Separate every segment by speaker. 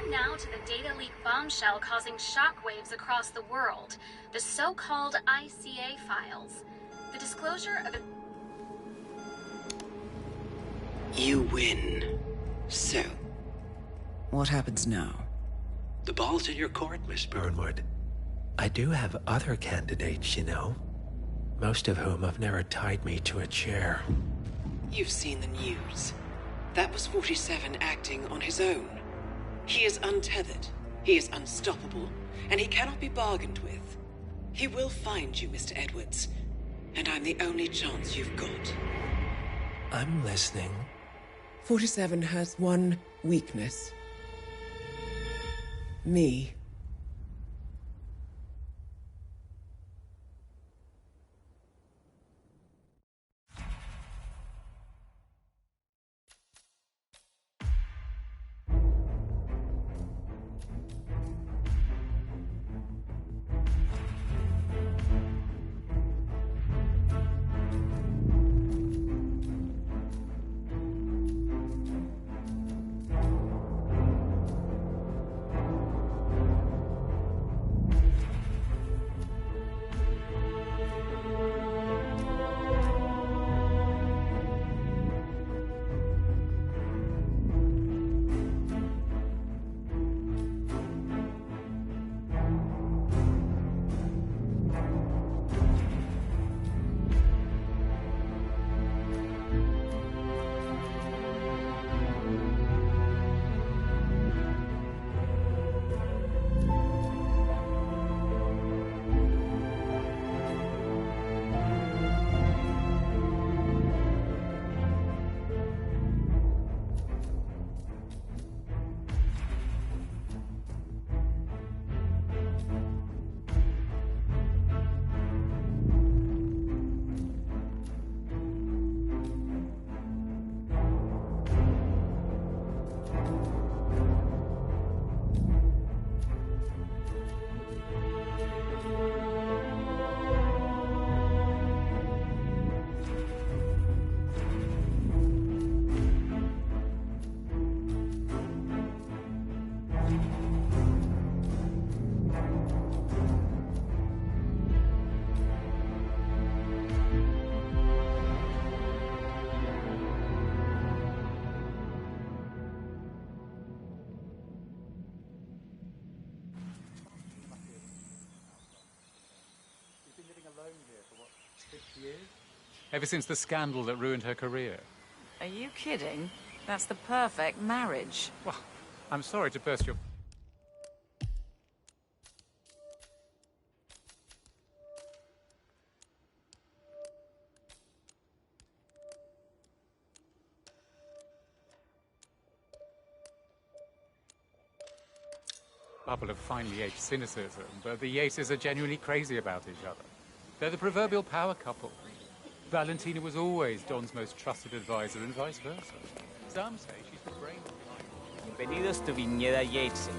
Speaker 1: now to the data leak bombshell causing shockwaves across the world, the so-called ICA files. The disclosure of...
Speaker 2: You win. So, what happens now?
Speaker 3: The ball's in your court, Miss Burnwood. I do have other candidates, you know. Most of whom have never tied me to a chair.
Speaker 2: You've seen the news. That was 47 acting on his own. He is untethered, he is unstoppable, and he cannot be bargained with. He will find you, Mr. Edwards, and I'm the only chance you've got.
Speaker 3: I'm listening.
Speaker 2: 47 has one weakness. Me.
Speaker 4: Ever since the scandal that ruined her career.
Speaker 5: Are you kidding? That's the perfect marriage.
Speaker 4: Well, I'm sorry to burst your... bubble of finely aged cynicism, but the Yaces are genuinely crazy about each other. They're the proverbial power couple. Valentina was always Don's most trusted advisor and vice versa. Some say she's the brain behind.
Speaker 6: Bienvenidos to Viñeda Yates, senor.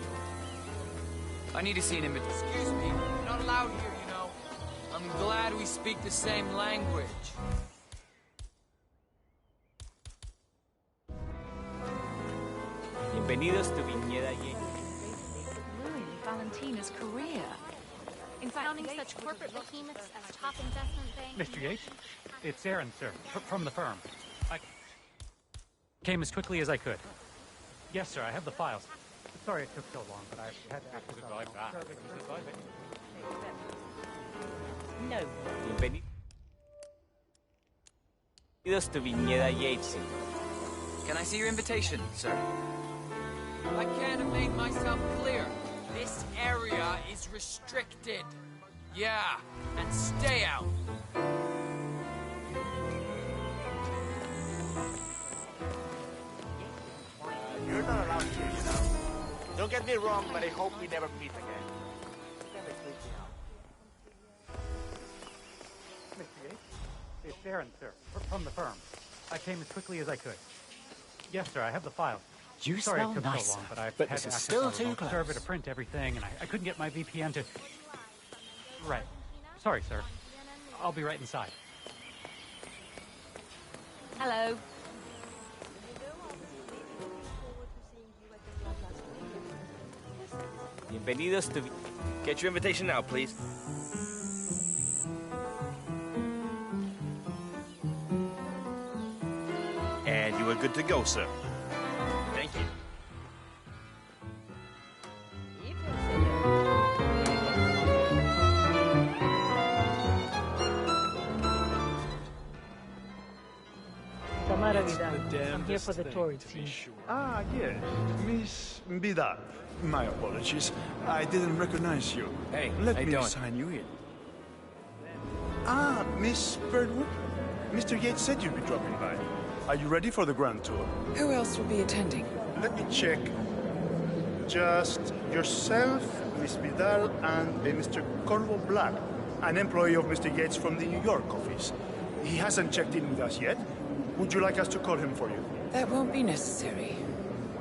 Speaker 7: I need to see an image. Excuse me, you're not allowed here, you know. I'm glad we speak the same language.
Speaker 6: Bienvenidos to Viñeda Yates.
Speaker 5: Ruined Valentina's career. In fact,
Speaker 1: Founding such corporate behemoths as top investment banks...
Speaker 8: Mr. Yates, it's Aaron, sir, from the firm. I came as quickly as I could. Yes, sir, I have the files. Sorry it took so long, but I had to act
Speaker 4: like that.
Speaker 6: No. Bienvenidos to Viñeda Yates, senor.
Speaker 7: Can I see your invitation, sir? I can't have made myself clear. This area is restricted. Yeah, and stay out.
Speaker 9: You're not allowed here, you know. Don't get me wrong, but I hope we never meet again.
Speaker 8: Mr. Yates, it's Aaron, sir, from the firm. I came as quickly as I could. Yes, sir, I have the files.
Speaker 10: You
Speaker 8: Sorry
Speaker 10: smell
Speaker 8: it took
Speaker 10: nice,
Speaker 8: so long, but I
Speaker 10: but
Speaker 8: had
Speaker 10: this
Speaker 8: to
Speaker 10: is
Speaker 8: access
Speaker 10: still
Speaker 8: my
Speaker 10: too
Speaker 8: remote
Speaker 10: close.
Speaker 8: server to print everything, and I couldn't get my VPN to... Right. Sorry, sir. I'll be right inside.
Speaker 5: hello.
Speaker 6: Bienvenidos to...
Speaker 9: Get your invitation now, please. And you are good to go, sir. Thank you.
Speaker 10: I'm here for the Tory team.
Speaker 11: Ah, yes. Miss Vidal. My apologies. I didn't recognize you.
Speaker 7: Hey,
Speaker 11: let
Speaker 7: how you
Speaker 11: me
Speaker 7: doing?
Speaker 11: sign you in. Ah, Miss Birdwood? Mr. Yates said you'd be dropping by. Are you ready for the grand tour?
Speaker 2: Who else will be attending?
Speaker 11: Let me check. Just yourself, Miss Vidal, and Mr. Corvo Black, an employee of Mr. Yates from the New York office. He hasn't checked in with us yet. Would you like us to call him for you?
Speaker 2: That won't be necessary.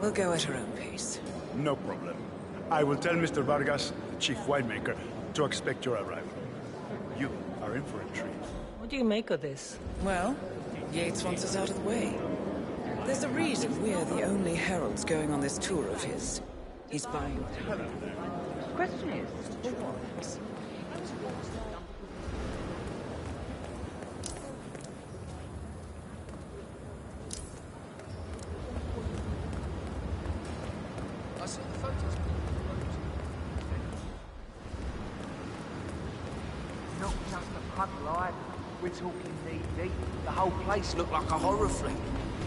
Speaker 2: We'll go at our own pace.
Speaker 11: No problem. I will tell Mr. Vargas, the chief winemaker, to expect your arrival. You are in for a treat.
Speaker 10: What do you make of this?
Speaker 2: Well, Yates wants us out of the way. There's a reason we're the only heralds going on this tour of his. He's buying.
Speaker 10: The question is, for what?
Speaker 7: I saw the photos.
Speaker 12: Not just a pub light, we're talking knee-deep. The whole place looked like a horror flick.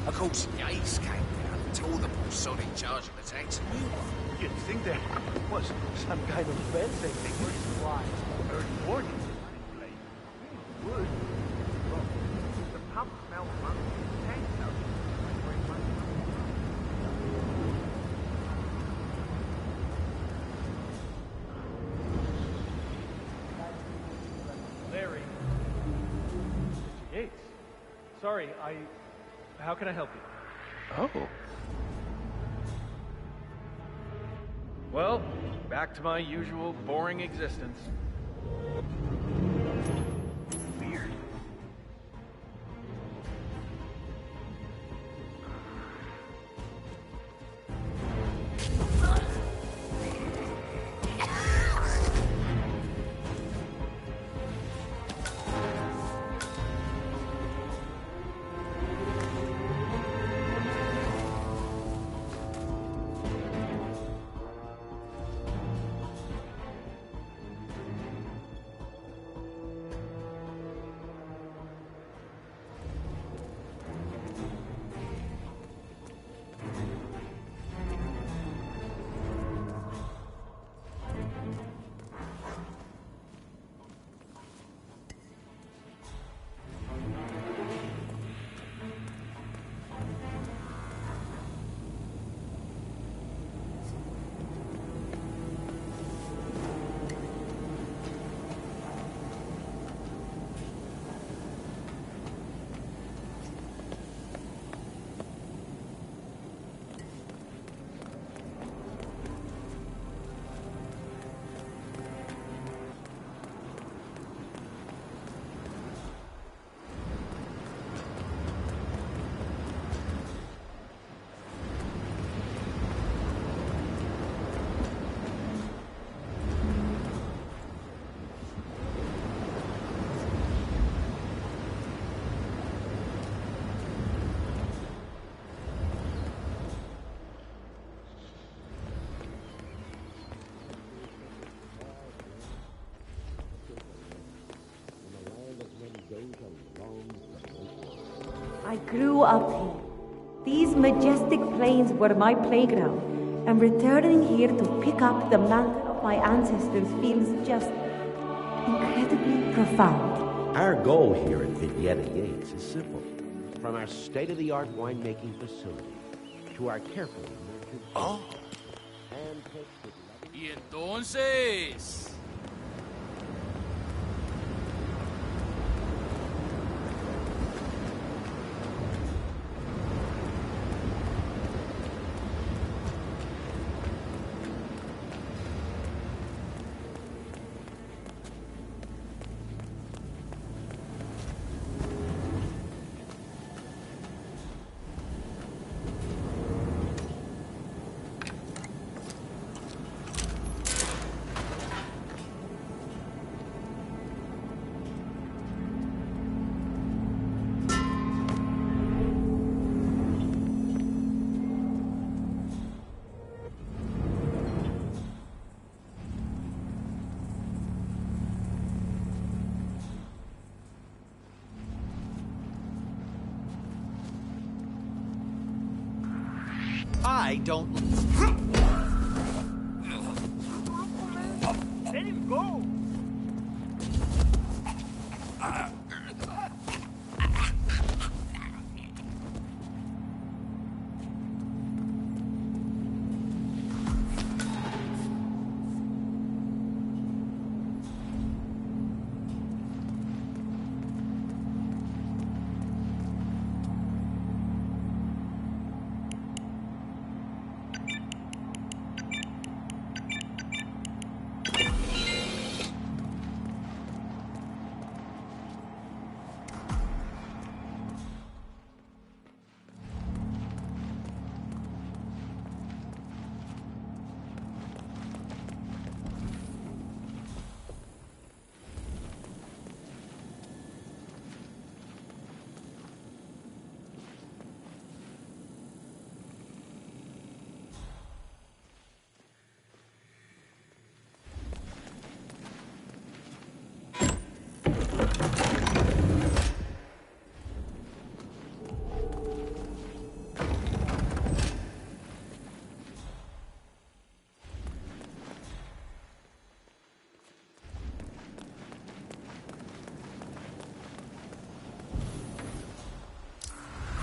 Speaker 7: Of course, Yates came down and told the boss on in charge of the tanks a new one.
Speaker 12: You'd think there was some kind of fence they think was why. Early warnings. Wood. Well, the pub smelled funky. The tank smelled
Speaker 13: Larry. Yates. Sorry, how can I help you?
Speaker 11: Oh.
Speaker 13: Well, back to my usual boring existence. Weird.
Speaker 14: I grew up here. These majestic plains were my playground, and returning here to pick up the mantle of my ancestors feels just incredibly profound.
Speaker 15: Our goal here at Vignetta Yates is simple. From our state-of-the-art winemaking facility to our carefully nurtured...
Speaker 7: Oh. Y entonces...
Speaker 16: I don't...
Speaker 12: Let him go!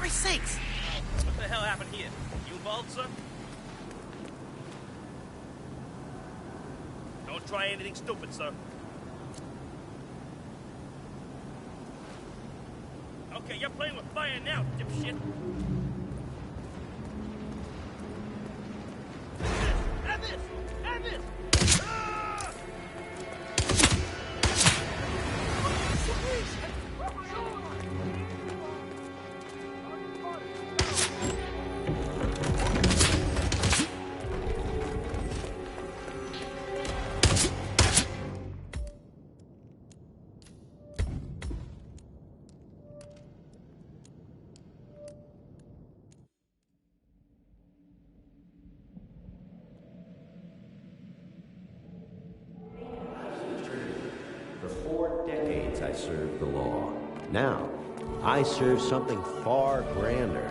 Speaker 16: Sakes!
Speaker 17: What the hell happened here? You involved, sir? Don't try anything stupid, sir. Okay, you're playing with fire now, dipshit. Have this! Have this! Ah!
Speaker 15: For 4 decades I served the law. Now, I serve something far grander.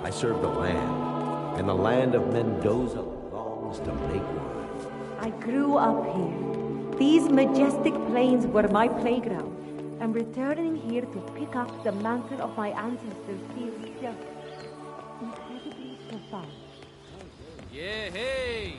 Speaker 15: I serve the land, and the land of Mendoza longs to make one.
Speaker 14: I grew up here. These majestic plains were my playground, and returning here to pick up the mantle of my ancestors feels just incredibly profound.
Speaker 7: Yeah, hey!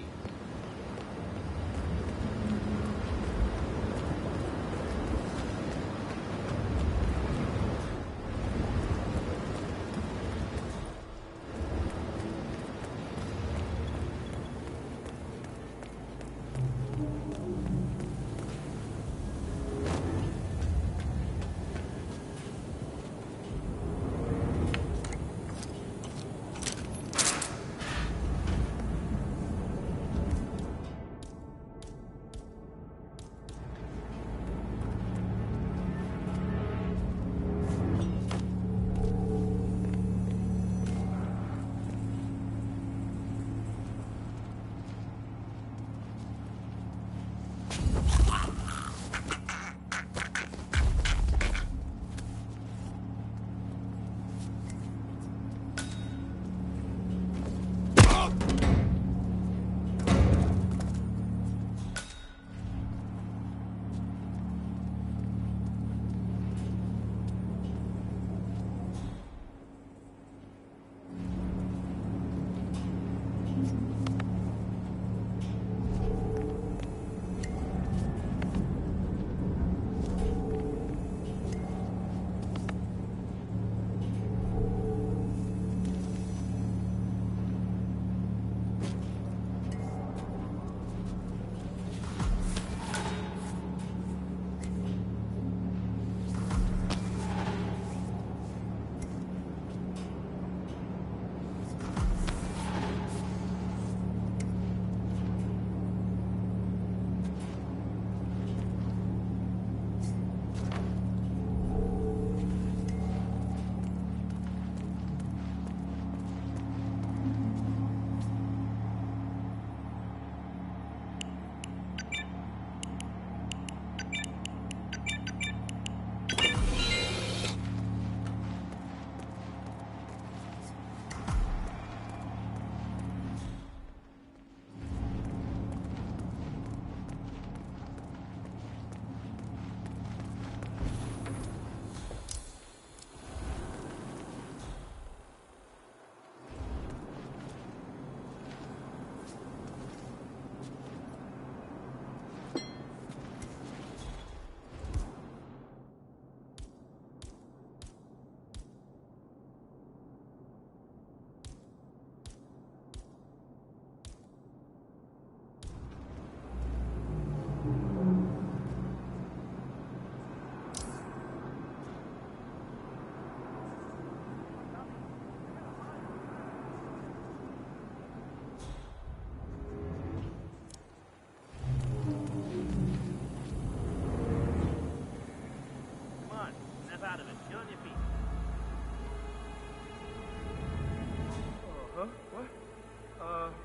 Speaker 12: Huh? What?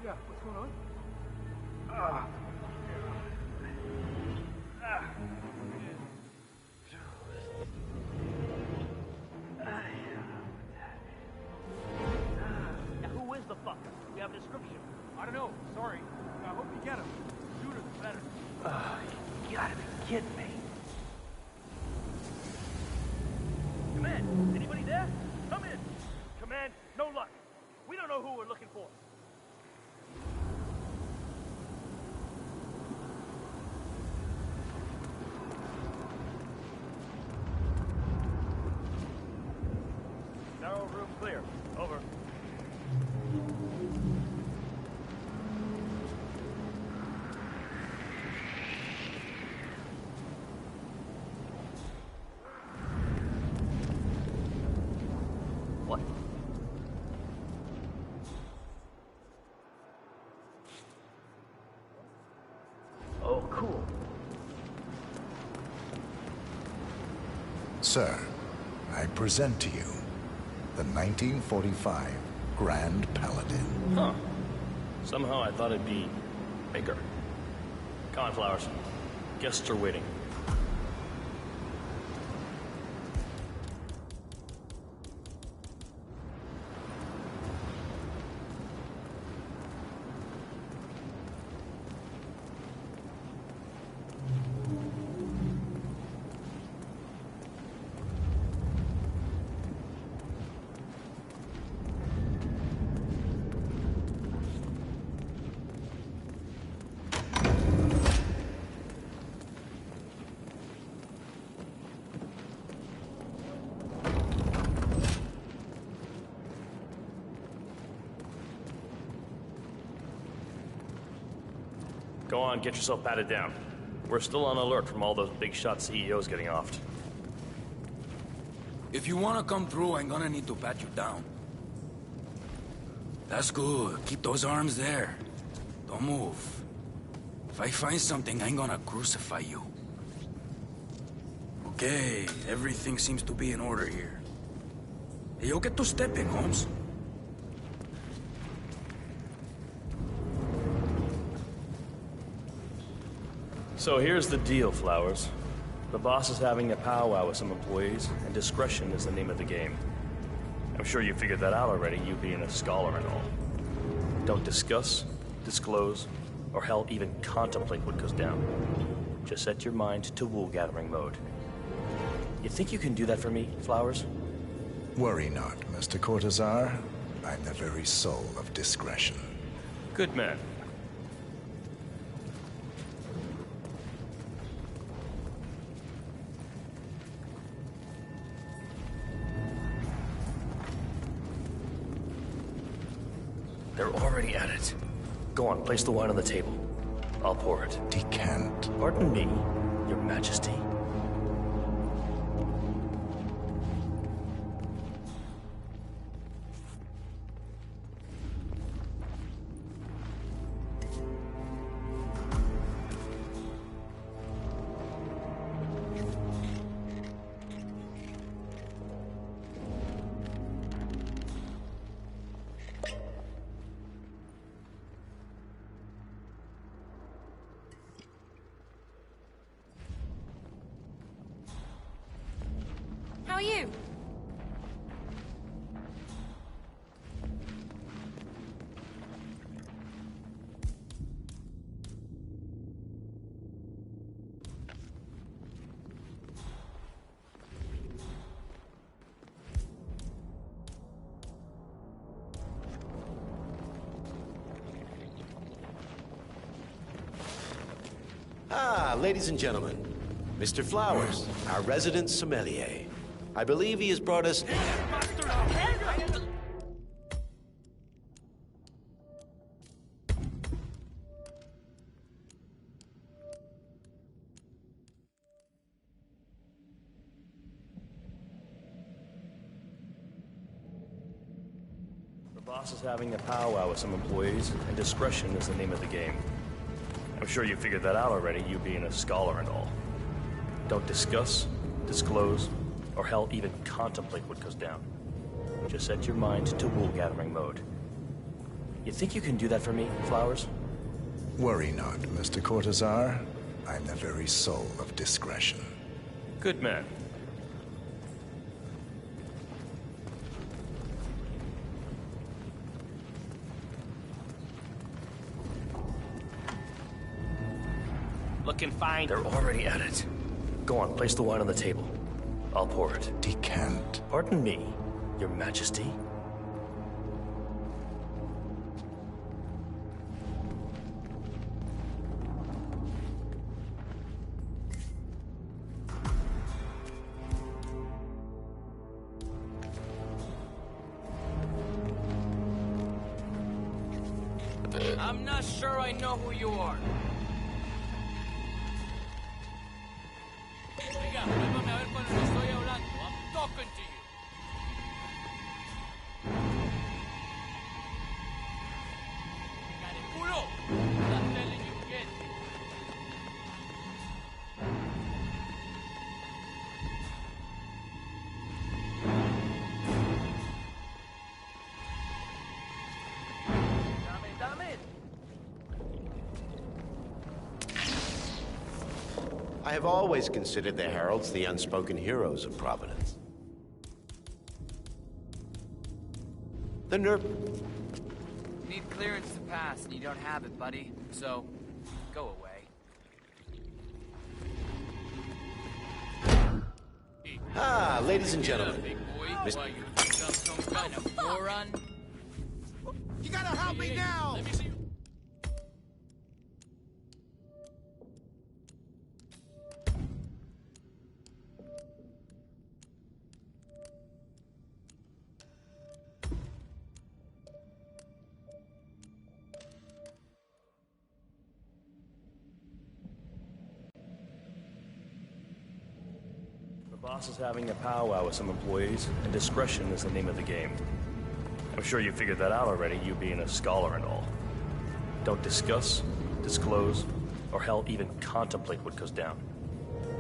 Speaker 12: Yeah, what's going on?
Speaker 17: Now, who is the fucker? We have a description.
Speaker 12: I don't know. Sorry. I hope you get him. The sooner the better. You gotta be kidding me.
Speaker 17: Command, anybody there? Come in. Command, no luck. We don't know who we're looking for. Narrow room clear. Over. What?
Speaker 12: Oh, cool.
Speaker 18: Sir, I present to you the 1945 Grand Paladin.
Speaker 19: Huh. Somehow I thought it'd be bigger. Come on, Flowers. Guests are waiting. Go on, get yourself patted down. We're still on alert from all those big shot CEOs getting offed.
Speaker 20: If you wanna come through, I'm gonna need to pat you down. That's good. Keep those arms there. Don't move. If I find something, I'm gonna crucify you. Okay, everything seems to be in order here. Yo que tú stepping, Holmes.
Speaker 19: So here's the deal, Flowers. The boss is having a powwow with some employees, and discretion is the name of the game. I'm sure you figured that out already, you being a scholar and all. Don't discuss, disclose, or hell, even contemplate what goes down. Just set your mind to wool-gathering mode. You think you can do that for me, Flowers?
Speaker 18: Worry not, Mr. Cortazar. I'm the very soul of discretion.
Speaker 19: Good man. They're already at it. Go on, place the wine on the table. I'll pour it.
Speaker 18: Decant.
Speaker 19: Pardon me, Your Majesty.
Speaker 5: How are you?
Speaker 15: Ah, ladies and gentlemen, Mr. Flowers, our resident sommelier. I believe he has brought us...
Speaker 19: The boss is having a powwow with some employees, and discretion is the name of the game. I'm sure you figured that out already, you being a scholar and all. Don't discuss, disclose, or hell, even contemplate what goes down. Just set your mind to wool-gathering mode. You think you can do that for me, Flowers?
Speaker 18: Worry not, Mr. Cortazar. I'm the very soul of discretion.
Speaker 19: Good man.
Speaker 6: Looking fine.
Speaker 19: They're already at it. Go on, place the wine on the table. I'll pour it.
Speaker 18: Decant.
Speaker 19: Pardon me, Your Majesty.
Speaker 7: I'm not sure I know who you are. Oiga, vuélvame a ver cuando le estoy hablando. I'm talking to you. ¡Careculo! I'm telling you, kid.
Speaker 15: I have always considered the heralds the unspoken heroes of Providence. The NERP...
Speaker 7: You need clearance to pass, and you don't have it, buddy. So, go away.
Speaker 15: Ah, ladies and gentlemen.
Speaker 7: Big boy, why you think I'm some kind of moron?
Speaker 16: You gotta help me now!
Speaker 7: Let me see you.
Speaker 19: The boss is having a powwow with some employees, and discretion is the name of the game. I'm sure you figured that out already, you being a scholar and all. Don't discuss, disclose, or hell, even contemplate what goes down.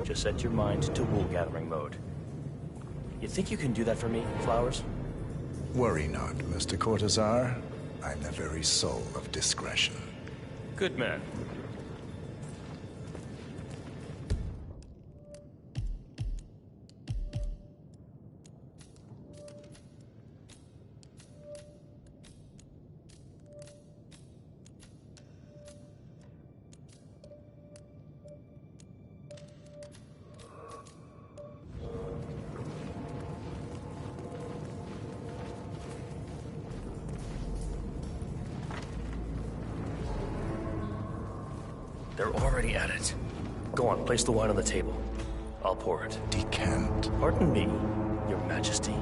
Speaker 19: Just set your mind to wool-gathering mode. You think you can do that for me, Flowers?
Speaker 18: Worry not, Mr. Cortazar. I'm the very soul of discretion.
Speaker 19: Good man. They're already at it. Go on, place the wine on the table. I'll pour it.
Speaker 18: Decant.
Speaker 19: Pardon me, Your Majesty.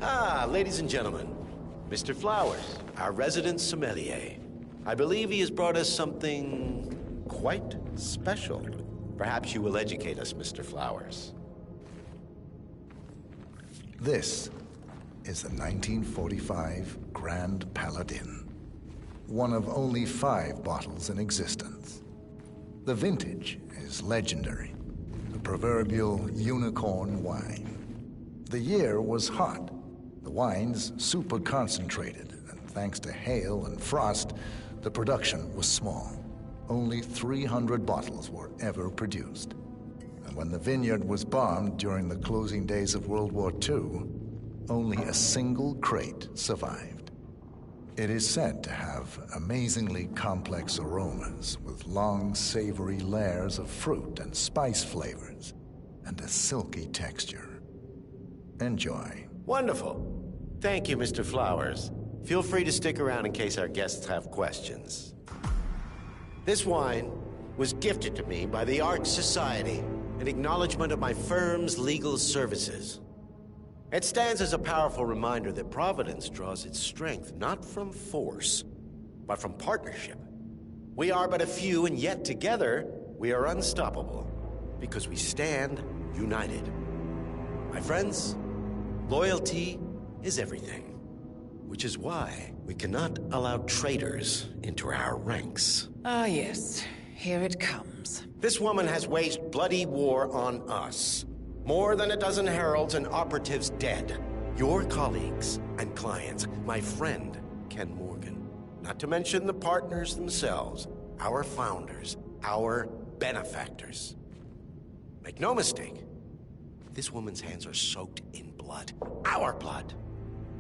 Speaker 15: Ah, ladies and gentlemen, Mr. Flowers, our resident sommelier. I believe he has brought us something quite special. Perhaps you will educate us, Mr. Flowers.
Speaker 18: This is the 1945 Grand Paladin. One of only 5 bottles in existence. The vintage is legendary. The proverbial unicorn wine. The year was hot. The wine's super concentrated, and thanks to hail and frost, the production was small. Only 300 bottles were ever produced. And when the vineyard was bombed during the closing days of World War II, only a single crate survived. It is said to have amazingly complex aromas with long, savory layers of fruit and spice flavors, and a silky texture. Enjoy.
Speaker 15: Wonderful. Thank you, Mr. Flowers. Feel free to stick around in case our guests have questions. This wine was gifted to me by the Arch Society in acknowledgement of my firm's legal services. It stands as a powerful reminder that Providence draws its strength not from force, but from partnership. We are but a few, and yet together we are unstoppable because we stand united. My friends, loyalty is everything, which is why we cannot allow traitors into our ranks.
Speaker 5: Ah, yes. Here it comes.
Speaker 15: This woman has waged bloody war on us. More than a dozen heralds and operatives dead. Your colleagues and clients, my friend, Ken Morgan. Not to mention the partners themselves, our founders, our benefactors. Make no mistake, this woman's hands are soaked in blood. Our blood.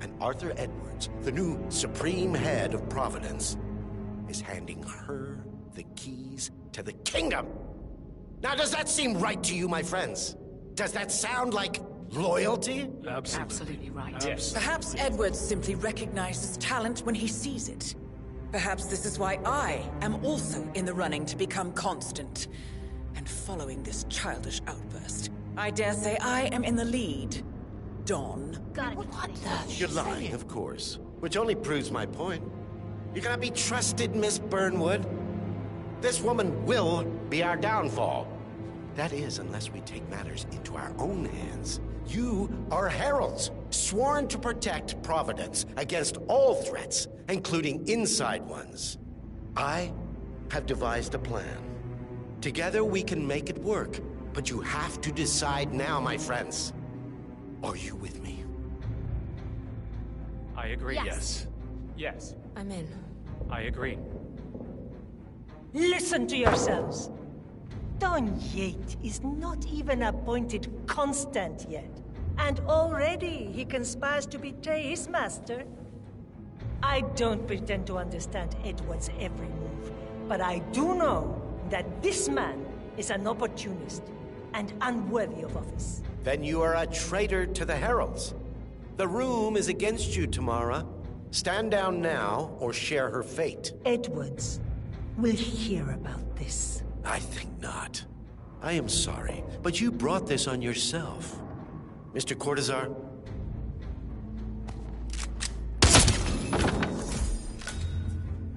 Speaker 15: And Arthur Edwards, the new supreme head of Providence, is handing her the keys to the kingdom. Now, does that seem right to you, my friends? Does that sound like loyalty?
Speaker 5: Absolutely right.
Speaker 15: Yes.
Speaker 5: Perhaps Edwards simply recognizes talent when he sees it. Perhaps this is why I am also in the running to become constant. And following this childish outburst, I dare say I am in the lead. Dawn.
Speaker 15: What the? You're lying, of course. Which only proves my point. You cannot be trusted, Miss Burnwood. This woman will be our downfall. That is, unless we take matters into our own hands. You are heralds, sworn to protect Providence against all threats, including inside ones. I have devised a plan. Together we can make it work, but you have to decide now, my friends. Are you with me?
Speaker 8: I agree.
Speaker 4: Yes. Yes.
Speaker 14: I'm in.
Speaker 8: I agree.
Speaker 10: Listen to yourselves. Don Yates is not even appointed constant yet. And already he conspires to betray his master. I don't pretend to understand Edward's every move, but I do know that this man is an opportunist and unworthy of office.
Speaker 15: Then you are a traitor to the heralds. The room is against you, Tamara. Stand down now or share her fate.
Speaker 10: Edwards will hear about this.
Speaker 15: I think not. I am sorry, but you brought this on yourself. Mr. Cortazar?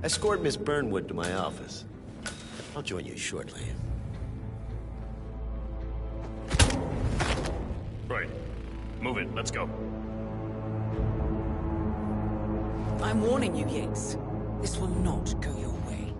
Speaker 15: Escort Miss Burnwood to my office. I'll join you shortly.
Speaker 19: Right. Move it. Let's go.
Speaker 5: I'm warning you, Yates. This will not go your way.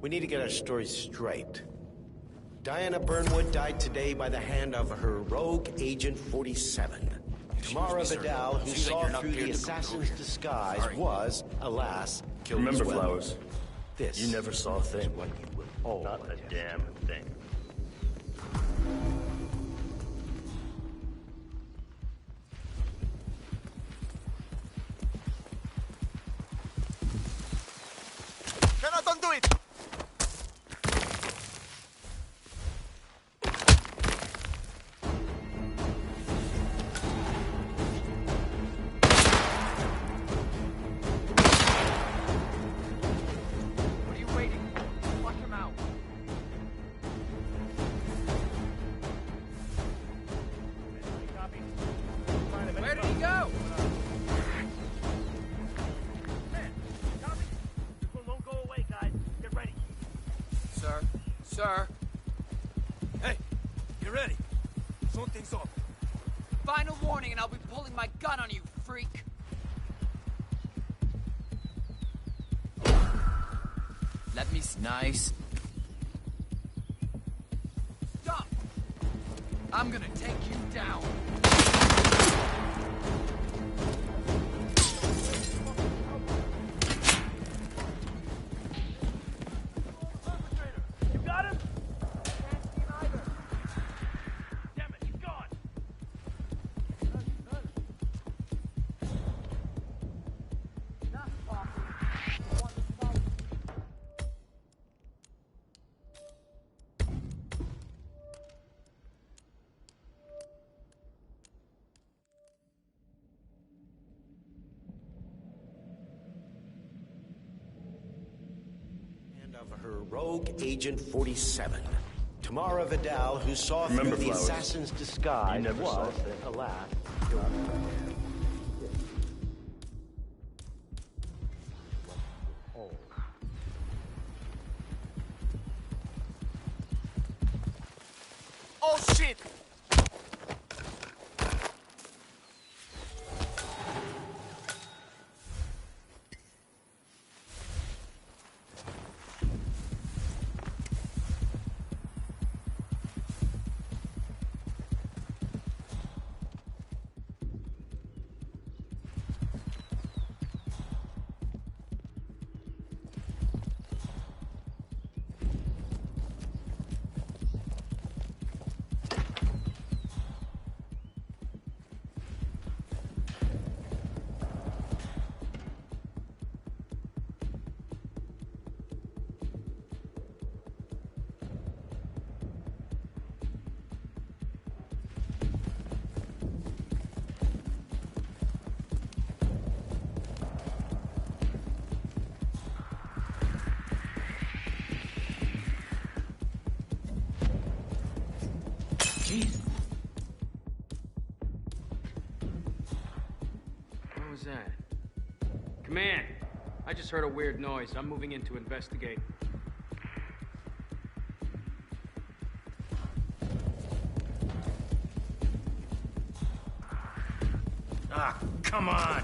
Speaker 15: We need to get our stories straight. Diana Burnwood died today by the hand of her rogue Agent 47. Tamara Vidal, who saw through the assassin's disguise, was, alas, killed
Speaker 19: Remember,
Speaker 15: as well.
Speaker 19: Flowers,
Speaker 15: This
Speaker 19: you never saw a thing.
Speaker 15: what you will all
Speaker 19: Not a damn thing.
Speaker 9: No, don't do it!
Speaker 7: What are you waiting for? Flush him out. Where did he go?
Speaker 17: This one won't go away, guys. Get ready.
Speaker 7: Sir. Sir.
Speaker 16: Hey, get ready. Something's up.
Speaker 7: Final warning and I'll be pulling my gun on you, freak. Let me... Nice. Stop! I'm gonna take you down.
Speaker 17: You got him? Damn it, he's gone.
Speaker 15: Of her rogue Agent 47. Tamara Vidal, who saw
Speaker 19: Remember,
Speaker 15: through the
Speaker 19: Flowers,
Speaker 15: assassin's disguise,
Speaker 19: you never saw
Speaker 15: was,
Speaker 19: it.
Speaker 15: alas,
Speaker 9: Oh shit!
Speaker 7: Jeez. What was that? Command! I just heard a weird noise. I'm moving in to investigate.
Speaker 16: Ah, come on!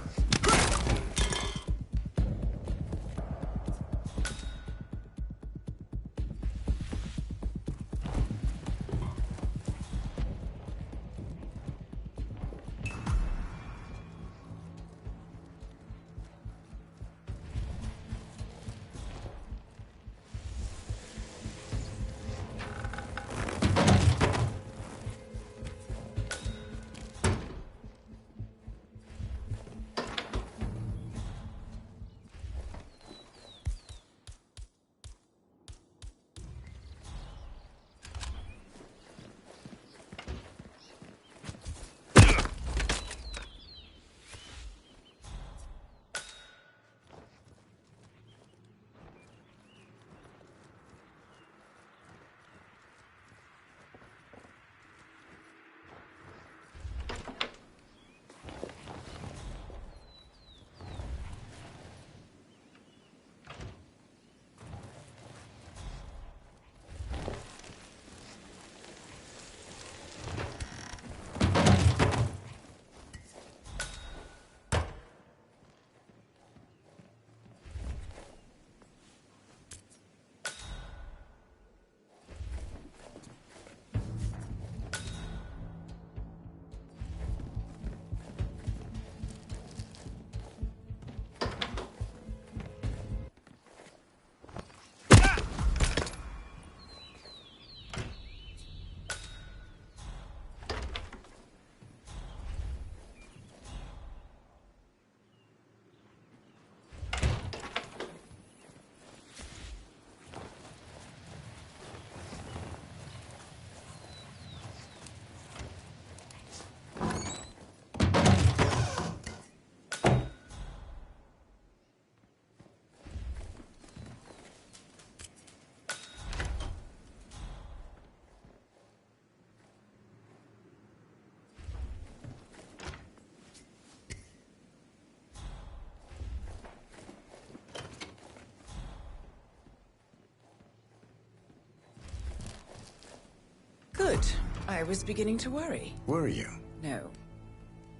Speaker 5: Good. I was beginning to worry.
Speaker 18: Were you?
Speaker 5: No.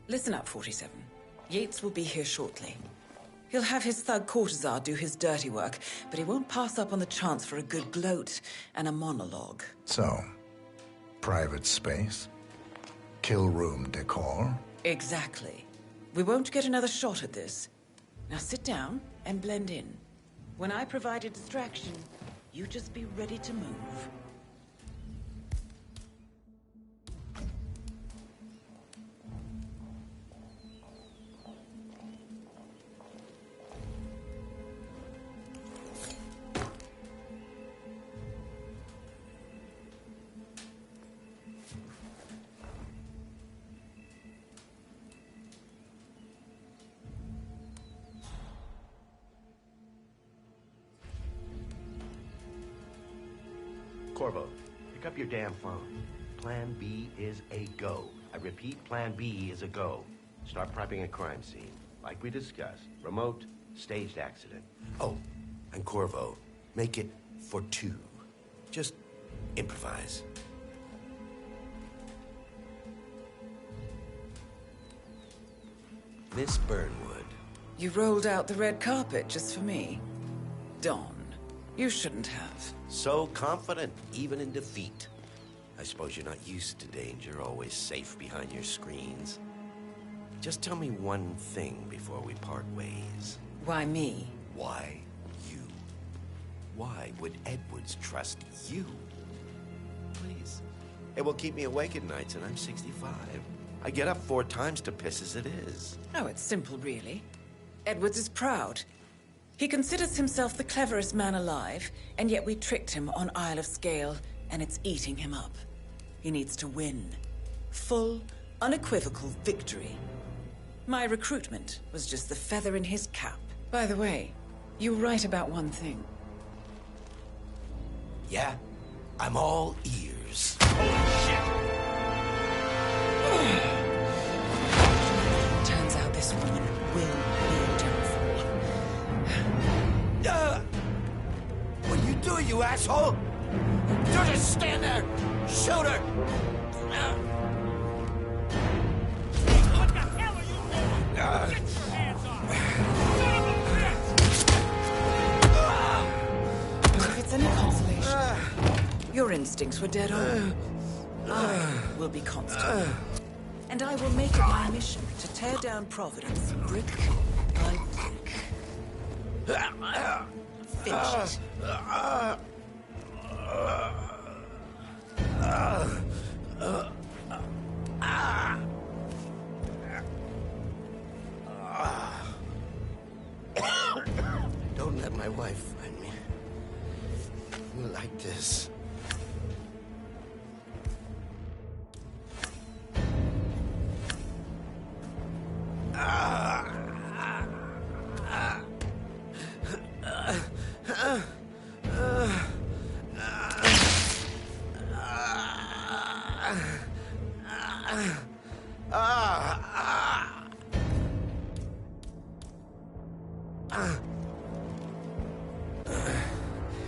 Speaker 5: Listen up, 47. Yates will be here shortly. He'll have his thug courtesan do his dirty work, but he won't pass up on the chance for a good gloat and a monologue.
Speaker 18: So, private space? Kill room decor?
Speaker 5: Exactly. We won't get another shot at this. Now sit down and blend in. When I provide a distraction, you just be ready to move.
Speaker 15: Corvo, pick up your damn phone. Plan B is a go. I repeat, Plan B is a go. Start prepping a crime scene. Like we discussed. Remote, staged accident. Oh, and Corvo, make it for 2. Just improvise. Miss Burnwood.
Speaker 5: You rolled out the red carpet just for me. Don, you shouldn't have.
Speaker 15: So confident, even in defeat. I suppose you're not used to danger, always safe behind your screens. Just tell me one thing before we part ways.
Speaker 5: Why me?
Speaker 15: Why you? Why would Edwards trust you? Please. It will keep me awake at nights, and I'm 65. I get up 4 times to piss as it is.
Speaker 5: Oh, it's simple, really. Edwards is proud. He considers himself the cleverest man alive, and yet we tricked him on Isle of Scale, and it's eating him up. He needs to win. Full, unequivocal victory. My recruitment was just the feather in his cap. By the way, you were right about one thing.
Speaker 15: Yeah? I'm all ears.
Speaker 5: Turns out this woman will be a downfall.
Speaker 15: What are you doing, you asshole? Don't just stand there! Shoot her!
Speaker 17: What the hell are you doing? Get your hands off! Son of a bitch!
Speaker 5: But if it's any consolation, your instincts were dead on. I will be constant. And I will make it my mission to tear down Providence brick by brick. Finish it.
Speaker 15: Don't let my wife find me like this.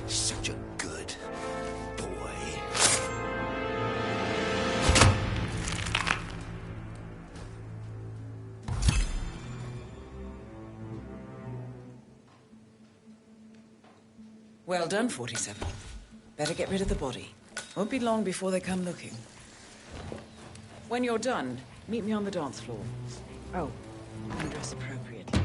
Speaker 15: Such a good boy.
Speaker 5: Well done, 47. Better get rid of the body. Won't be long before they come looking. When you're done, meet me on the dance floor. Oh, and dress appropriately.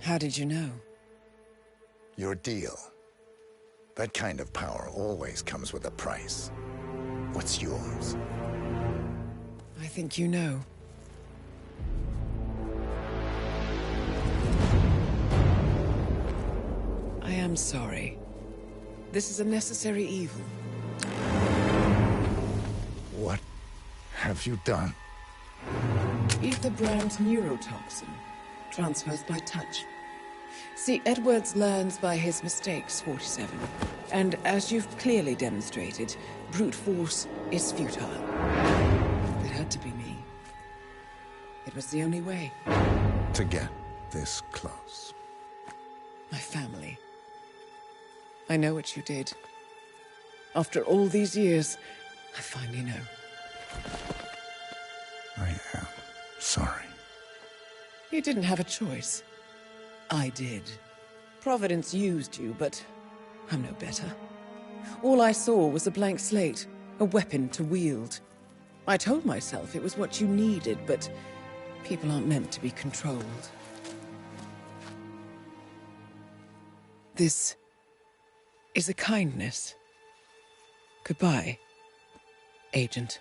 Speaker 5: How did you know?
Speaker 18: Your deal. That kind of power always comes with a price. What's yours?
Speaker 5: I think you know. I am sorry. This is a necessary evil.
Speaker 18: What have you done?
Speaker 5: Ether brand neurotoxin. Transfers by touch. See, Edwards learns by his mistakes, 47. And as you've clearly demonstrated, brute force is futile. It had to be me. It was the only way.
Speaker 18: To get this close.
Speaker 5: My family. I know what you did. After all these years, I finally know.
Speaker 18: I am sorry.
Speaker 5: You didn't have a choice. I did. Providence used you, but I'm no better. All I saw was a blank slate, a weapon to wield. I told myself it was what you needed, but people aren't meant to be controlled. This is a kindness. Goodbye, Agent.